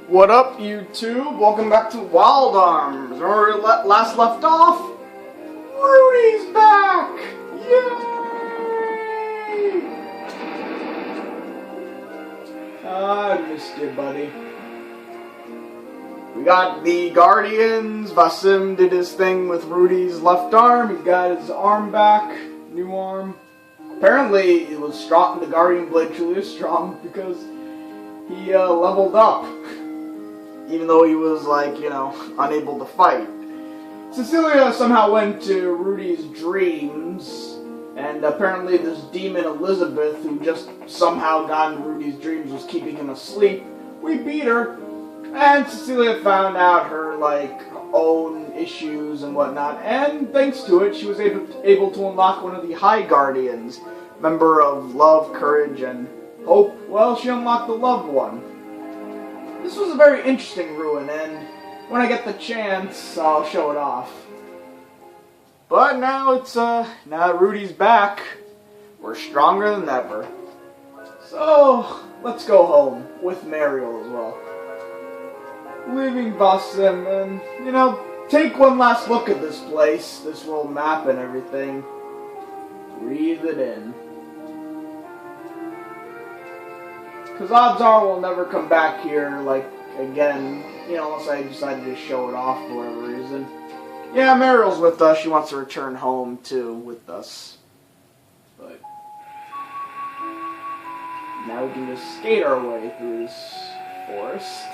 What up, YouTube? Welcome back to Wild Arms. Remember where we last left off? Rudy's back! Yay! I missed you, buddy. We got the Guardians. Vasim did his thing with Rudy's left arm. He got his arm back. New arm. Apparently, it was strong. The Guardian blade truly is strong because he leveled up. Even though he was, like, you know, unable to fight. Cecilia somehow went to Rudy's dreams, and apparently this demon Elizabeth, who just somehow got in Rudy's dreams, was keeping him asleep. We beat her, and Cecilia found out her, like, own issues and whatnot, and thanks to it, she was able to unlock one of the High Guardians, member of love, courage, and hope. Well, she unlocked the loved one. This was a very interesting ruin, and when I get the chance, I'll show it off. But now now that Rudy's back, we're stronger than ever. So, let's go home, with Mariel as well. Leaving Vasim, and, you know, take one last look at this place, this world map and everything. Breathe it in. Because odds are we'll never come back here, like, again, you know, unless I decide to just show it off for whatever reason. Yeah, Mariel's with us. She wants to return home, too, with us. But now we can just skate our way through this forest.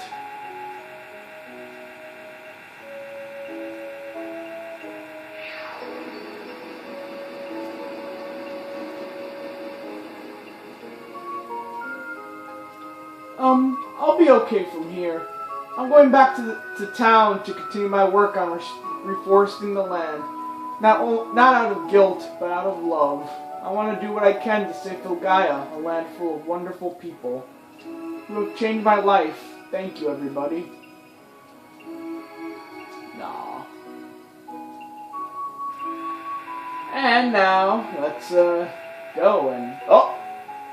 I'll be okay from here. I'm going back to town to continue my work on reforesting the land. Not out of guilt, but out of love. I want to do what I can to save Filgaia, a land full of wonderful people who have changed my life. Thank you, everybody. Nah. And now, let's go and... Oh!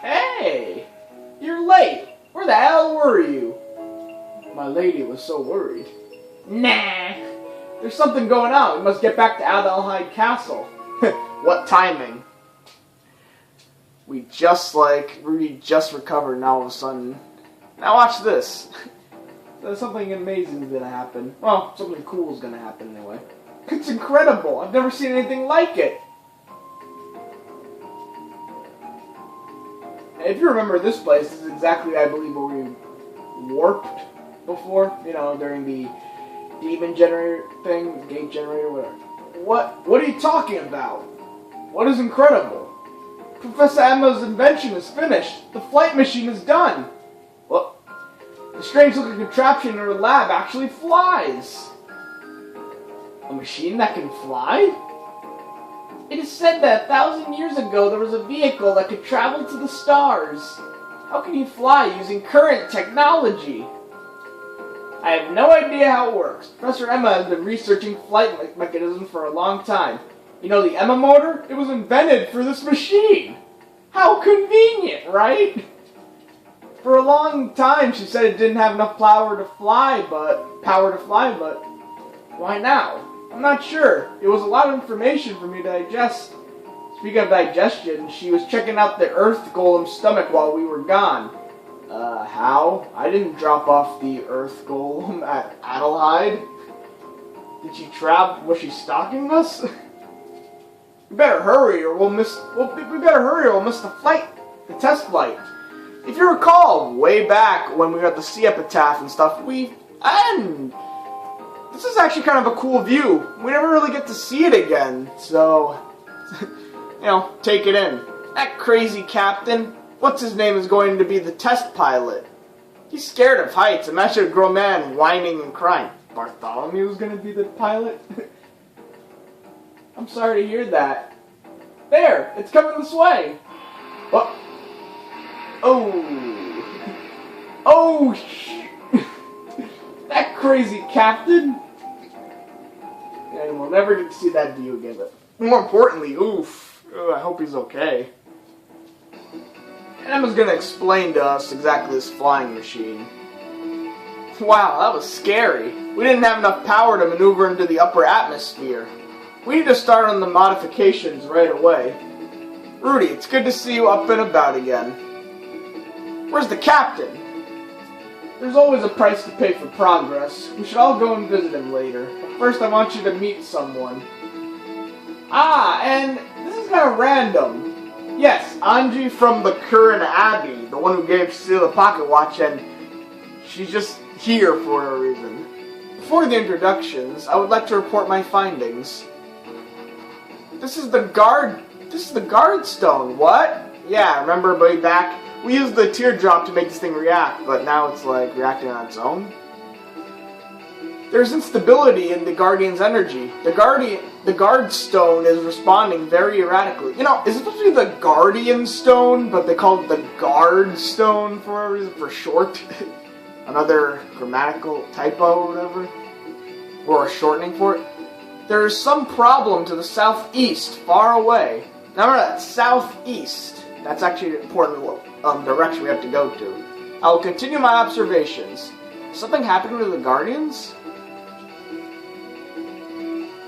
Hey! You're late! Where the hell were you? My lady was so worried. Nah! There's something going on. We must get back to Adelheid Castle. What timing? Rudy just recovered, now all of a sudden. Now watch this. There's something amazing is gonna happen. Well, something cool is gonna happen anyway. It's incredible. I've never seen anything like it. If you remember this place, this is exactly, I believe, where we warped before, you know, during the demon generator thing, gate generator, whatever. What are you talking about? What is incredible? Professor Emma's invention is finished. The flight machine is done. What? The strange-looking contraption in her lab actually flies. A machine that can fly? It is said that 1,000 years ago there was a vehicle that could travel to the stars. How can you fly using current technology? I have no idea how it works. Professor Emma has been researching flight mechanisms for a long time. You know the Emma motor? It was invented for this machine. How convenient, right? For a long time she said it didn't have enough power to fly, but why now? I'm not sure. It was a lot of information for me to digest. Speaking of digestion, she was checking out the Earth Golem's stomach while we were gone. How? I didn't drop off the Earth Golem at Adelheid. Did she was she stalking us? We better hurry or we'll miss the flight, the test flight. If you recall, way back when we were at the sea epitaph and stuff, this is actually kind of a cool view. We never really get to see it again, so, you know, take it in. That crazy captain, what's his name, is going to be the test pilot. He's scared of heights. Imagine a grown man whining and crying. Bartholomew is going to be the pilot? I'm sorry to hear that. There, it's coming this way. What? Oh. Oh, that crazy captain. And we'll never get to see that view again, but more importantly, oof. I hope he's okay. And Emma's gonna explain to us exactly this flying machine. Wow, that was scary. We didn't have enough power to maneuver into the upper atmosphere. We need to start on the modifications right away. Rudy, it's good to see you up and about again. Where's the captain? There's always a price to pay for progress. We should all go and visit him later. But first, I want you to meet someone. Ah, and this is kind of random. Yes, Angie from the Curran Abbey, the one who gave Cecilia the pocket watch, and she's just here for a reason. Before the introductions, I would like to report my findings. This is the guard stone. What? Yeah, remember way back? We used the teardrop to make this thing react, but now it's like reacting on its own. There's instability in the Guardian's energy. The guard stone is responding very erratically. You know, it's supposed to be the Guardian stone, but they call it the guard stone for a reason, for short. Another grammatical typo or whatever. Or a shortening for it. There is some problem to the southeast, far away. Now remember that, southeast. That's actually an important direction we have to go to. I will continue my observations. Something happened to the Guardians?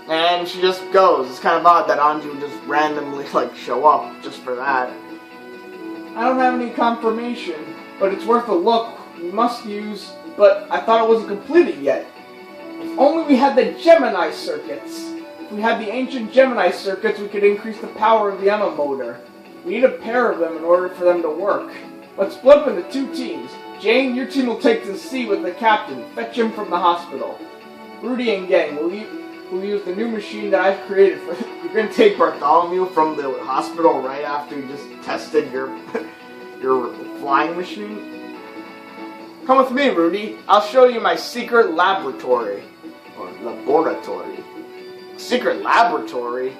And she just goes. It's kind of odd that Anju would just randomly, show up just for that. I don't have any confirmation, but it's worth a look. We must use, but I thought it wasn't completed yet. If only we had the Gemini Circuits. If we had the ancient Gemini Circuits, we could increase the power of the Emma motor. We need a pair of them in order for them to work. Let's split up into two teams. Jane, your team will take to the sea with the captain. Fetch him from the hospital. Rudy and gang, will use the new machine that I've created for You're going to take Bartholomew from the hospital right after you just tested your flying machine? Come with me, Rudy. I'll show you my secret laboratory. Or laboratory. Secret laboratory?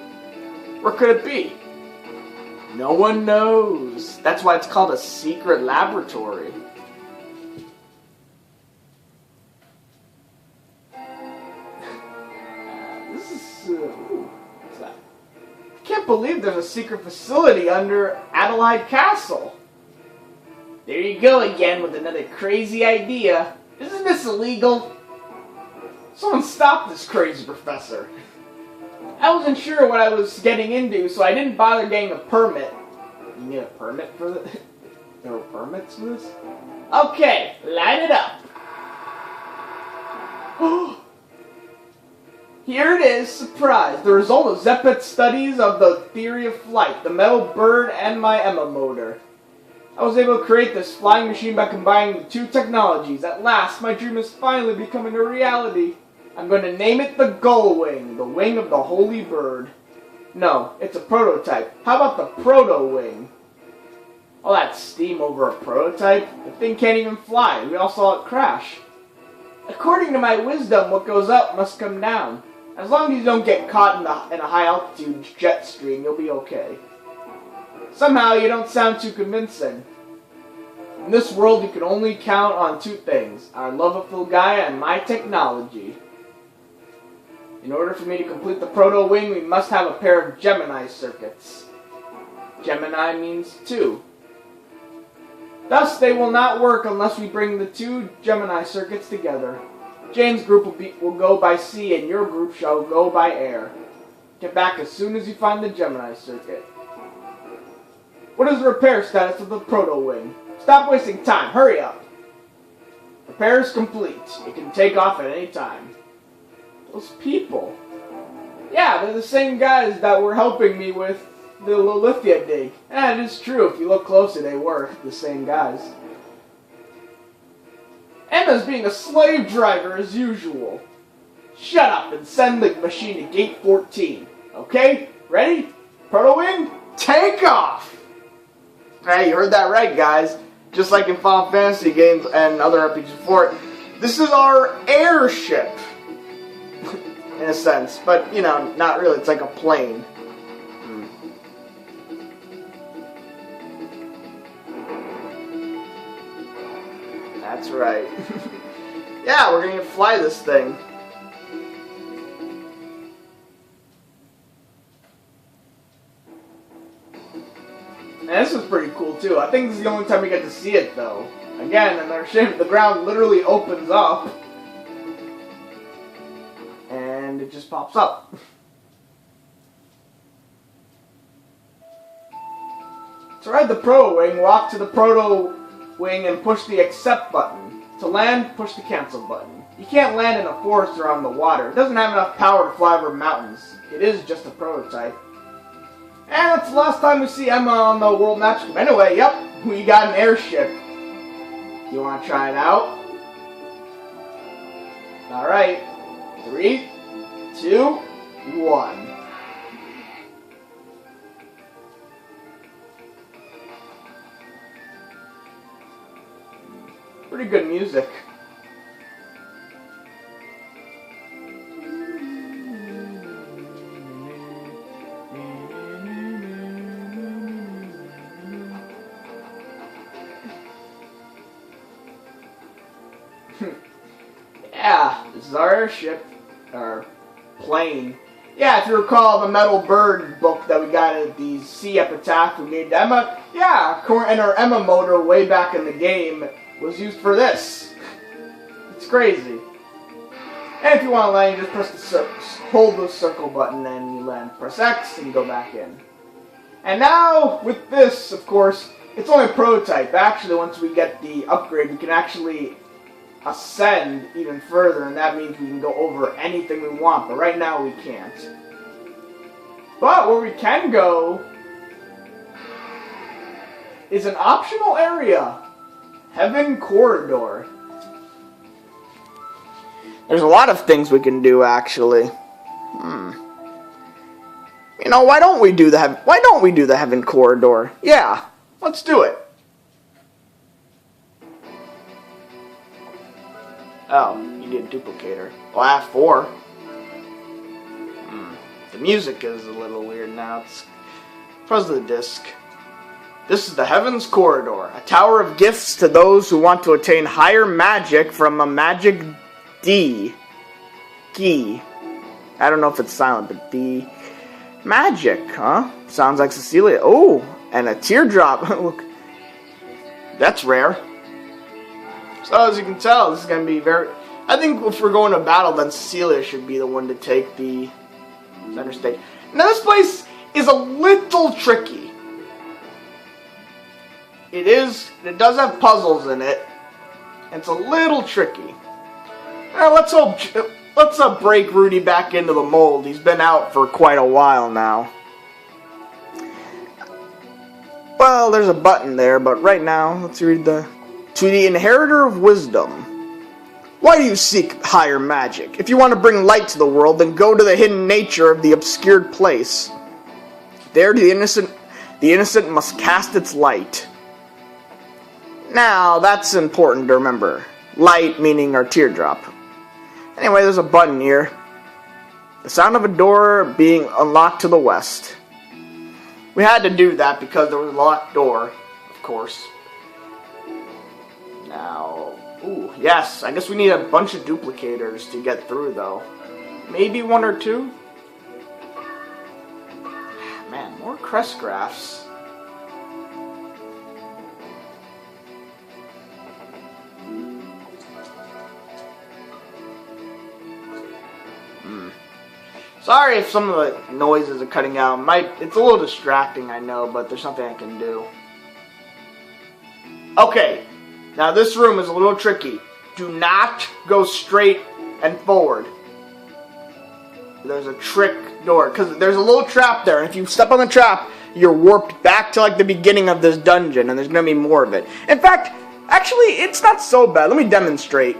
Where could it be? No one knows. That's why it's called a secret laboratory. What's that? I can't believe there's a secret facility under Adelaide Castle. There you go again with another crazy idea. Isn't this illegal? Someone stop this crazy professor. I wasn't sure what I was getting into, so I didn't bother getting a permit. You need a permit for this? There were permits for this? Okay, light it up. Here it is, surprise. The result of Zepet's studies of the theory of flight, the metal bird, and my Emma motor. I was able to create this flying machine by combining the two technologies. At last, my dream is finally becoming a reality. I'm going to name it the Gull Wing, the wing of the holy bird. No, it's a prototype. How about the Protowing? All that steam over a prototype? The thing can't even fly. We all saw it crash. According to my wisdom, what goes up must come down. As long as you don't get caught in a high-altitude jet stream, you'll be okay. Somehow, you don't sound too convincing. In this world, you can only count on two things. Our love of Filgaia and my technology. In order for me to complete the Proto-Wing, we must have a pair of Gemini Circuits. Gemini means two. Thus, they will not work unless we bring the two Gemini Circuits together. Jane's group will go by sea, and your group shall go by air. Get back as soon as you find the Gemini Circuit. What is the repair status of the Proto-Wing? Stop wasting time. Hurry up. Repair is complete. It can take off at any time. Those people. Yeah, they're the same guys that were helping me with the Lilithia dig. And it is true. If you look closer, they were the same guys. Emma's being a slave driver as usual. Shut up and send the machine to gate 14. Okay? Ready? Protowing, take off! Hey, you heard that right, guys. Just like in Final Fantasy games and other RPGs before, this is our airship. In a sense. But, you know, not really. It's like a plane. That's right. Yeah, we're gonna fly this thing. And this was pretty cool too. I think this is the only time we get to see it though. Again, another ship. The ground literally opens up. And it just pops up. To ride the Protowing, walk to the Protowing and push the accept button. To land, push the cancel button. You can't land in a forest or on the water. It doesn't have enough power to fly over mountains. It is just a prototype. And that's the last time we see Emma on the world map screen. Anyway, yep, we got an airship. You want to try it out? Alright. 3, 2, 1. Pretty good music. Yeah, this is our airship, our plane. Yeah, if you recall the Metal Bird book that we got at the Sea Epitaph we named Emma, yeah, and our Emma motor way back in the game was used for this. It's crazy. And if you want to land, you just press the hold the circle button and you land. Press X and you go back in. And now, with this, of course, it's only a prototype. Actually, once we get the upgrade, we can actually ascend even further, and that means we can go over anything we want, but right now we can't. But where we can go is an optional area. Heaven Corridor. There's a lot of things we can do, actually. You know, why don't we do the Heaven Corridor? Yeah, let's do it. Oh, you need a duplicator. Well, I have 4. The music is a little weird now. It's because of the disc. This is the Heaven's Corridor, a tower of gifts to those who want to attain higher magic from a magic D. Key. I don't know if it's silent, but D. Magic, huh? Sounds like Cecilia. Oh, and a teardrop. Look, that's rare. So as you can tell, this is going to be very... I think if we're going to battle, then Cecilia should be the one to take the center stage. Now this place is a little tricky. It does have puzzles in it. It's a little tricky. Now let's break Rudy back into the mold. He's been out for quite a while now. Well, there's a button there, but right now, let's read the... To the Inheritor of Wisdom. Why do you seek higher magic? If you want to bring light to the world, then go to the hidden nature of the obscured place. There the innocent must cast its light. Now, that's important to remember. Light meaning our teardrop. Anyway, there's a button here. The sound of a door being unlocked to the west. We had to do that because there was a locked door, of course. Now, ooh, yes, I guess we need a bunch of duplicators to get through, though. Maybe 1 or 2? Man, more crest graphs. Sorry if some of the noises are cutting out. It's a little distracting, I know, but there's something I can do. Okay. Now this room is a little tricky. Do not go straight and forward. There's a trick door, because there's a little trap there, and if you step on the trap, you're warped back to like the beginning of this dungeon, and there's going to be more of it. In fact, actually, it's not so bad. Let me demonstrate.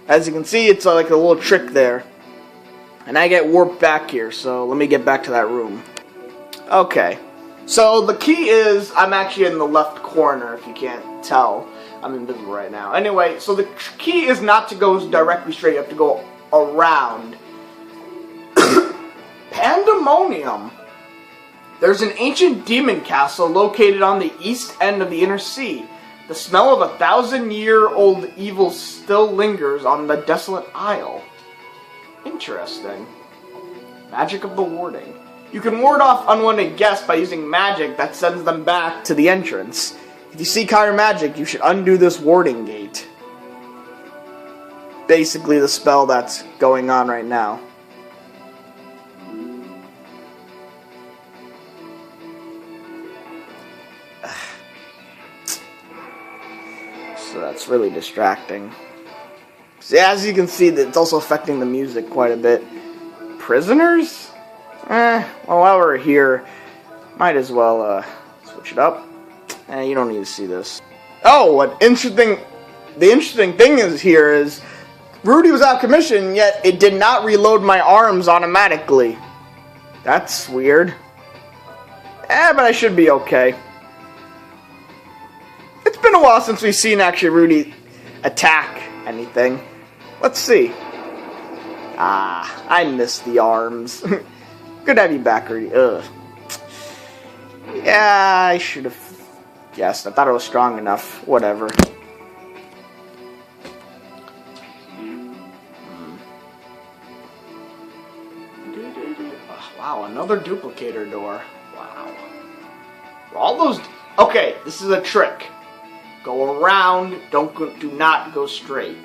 As you can see, it's like a little trick there. And I get warped back here, so let me get back to that room. Okay. So the key is, I'm actually in the left corner, if you can't tell. I'm invisible right now. Anyway, so the key is not to go directly straight, you have to go around. Pandemonium. There's an ancient demon castle located on the east end of the inner sea. The smell of a 1,000-year-old evil still lingers on the desolate isle. Interesting. Magic of the warding. You can ward off unwanted guests by using magic that sends them back to the entrance. If If you see Kyra magic, you should undo this warding gate. Basically the spell that's going on right now. So that's really distracting. See, as you can see, it's also affecting the music quite a bit. Prisoners? Well, while we're here, might as well switch it up. You don't need to see this. Oh, the interesting thing is Rudy was out of commission, yet it did not reload my arms automatically. That's weird. But I should be okay. It's been a while since we've seen actually Rudy attack anything. Let's see. I miss the arms. Good to have you back, Rudy. Ugh. Yeah, I should have guessed. I thought it was strong enough. Whatever. Wow, another duplicator door. Wow. All those... Okay, this is a trick. Go around. Do not go straight.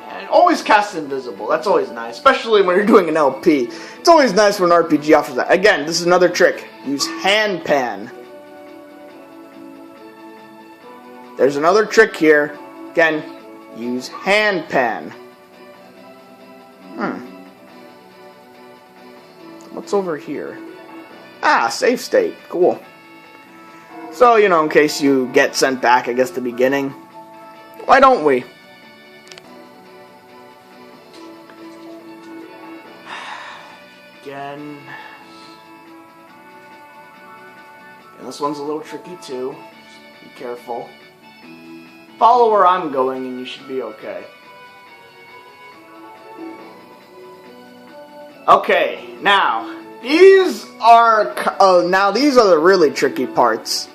And always cast invisible. That's always nice, especially when you're doing an LP. It's always nice when an RPG offers that. Again, this is another trick. Use hand pan. There's another trick here. Again, use hand pan. What's over here? Save state. Cool. So, in case you get sent back, I guess, the beginning. Why don't we? Again. And this one's a little tricky, too. Just be careful. Follow where I'm going, and you should be okay. Okay, now these are the really tricky parts.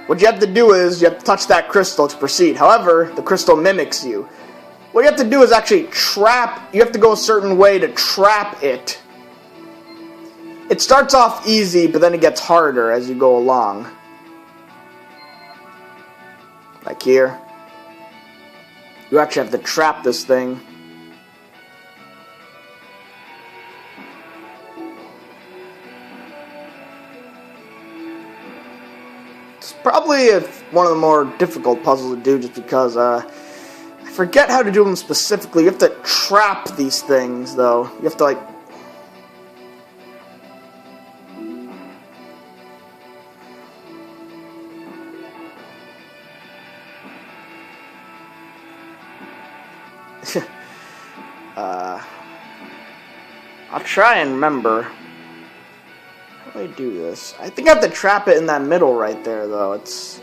What you have to do is you have to touch that crystal to proceed. However, the crystal mimics you. What you have to do is actually trap. You have to go a certain way to trap it. It starts off easy, but then it gets harder as you go along. Like here. You actually have to trap this thing. It's probably one of the more difficult puzzles to do just because I forget how to do them specifically. You have to trap these things, though. You have to, like... I'll try and remember. How do I do this? I think I have to trap it in that middle right there, though. It's...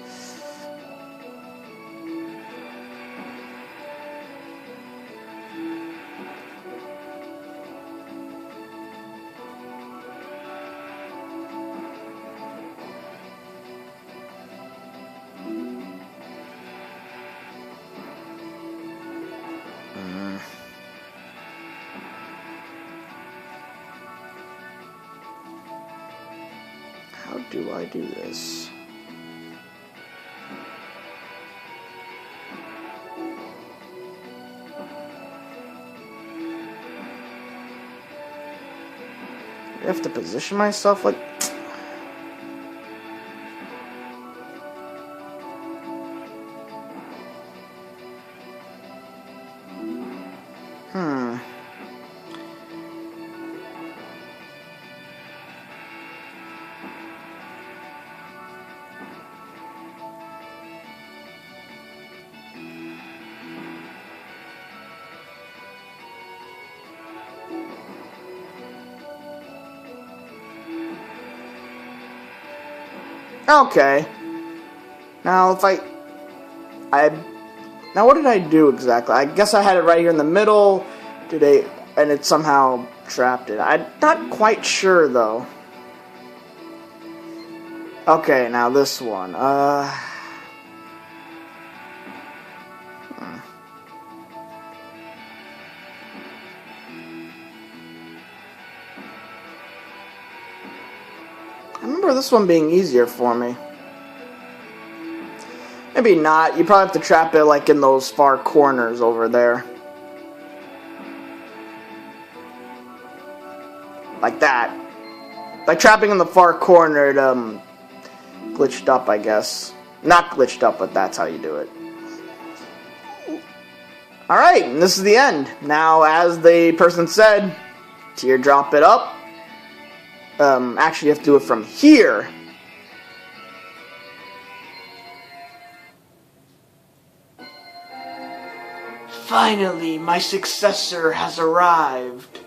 How do I do this? I have to position myself like... Okay. Now if now what did I do exactly? I guess I had it right here in the middle. And it somehow trapped it. I'm not quite sure though. Okay, now this one. remember this one being easier for me. Maybe not. You probably have to trap it like in those far corners over there. Like that. By trapping in the far corner, it glitched up, I guess. Not glitched up, but that's how you do it. Alright, and this is the end. Now, as the person said, teardrop it up. Actually, you have to do it from here. Finally, my successor has arrived.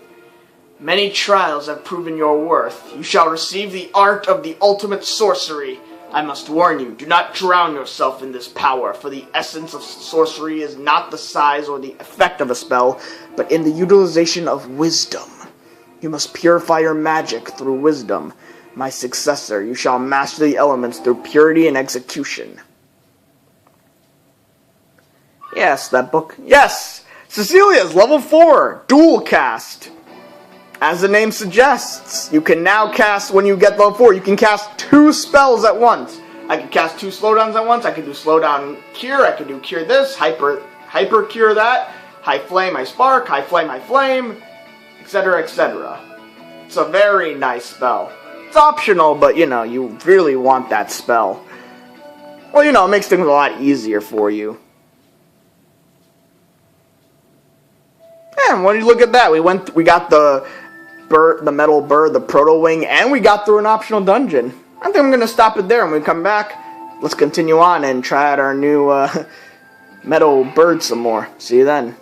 Many trials have proven your worth. You shall receive the art of the ultimate sorcery. I must warn you, do not drown yourself in this power, for the essence of sorcery is not the size or the effect of a spell, but in the utilization of wisdom. You must purify your magic through wisdom. My successor, you shall master the elements through purity and execution. Yes, that book. Yes! Cecilia's level 4, dual cast. As the name suggests, you can now cast, when you get level 4, you can cast 2 spells at once. I can cast 2 slowdowns at once. I can do slowdown cure. I can do cure this, hyper cure that, high flame, high spark, high flame, etc., etc. It's a very nice spell. It's optional, but you know, you really want that spell. Well, you know, it makes things a lot easier for you. And when you look at that, we got the metal bird, the Protowing, and we got through an optional dungeon. I think I'm going to stop it there. When we come back, let's continue on and try out our new metal bird some more. See you then.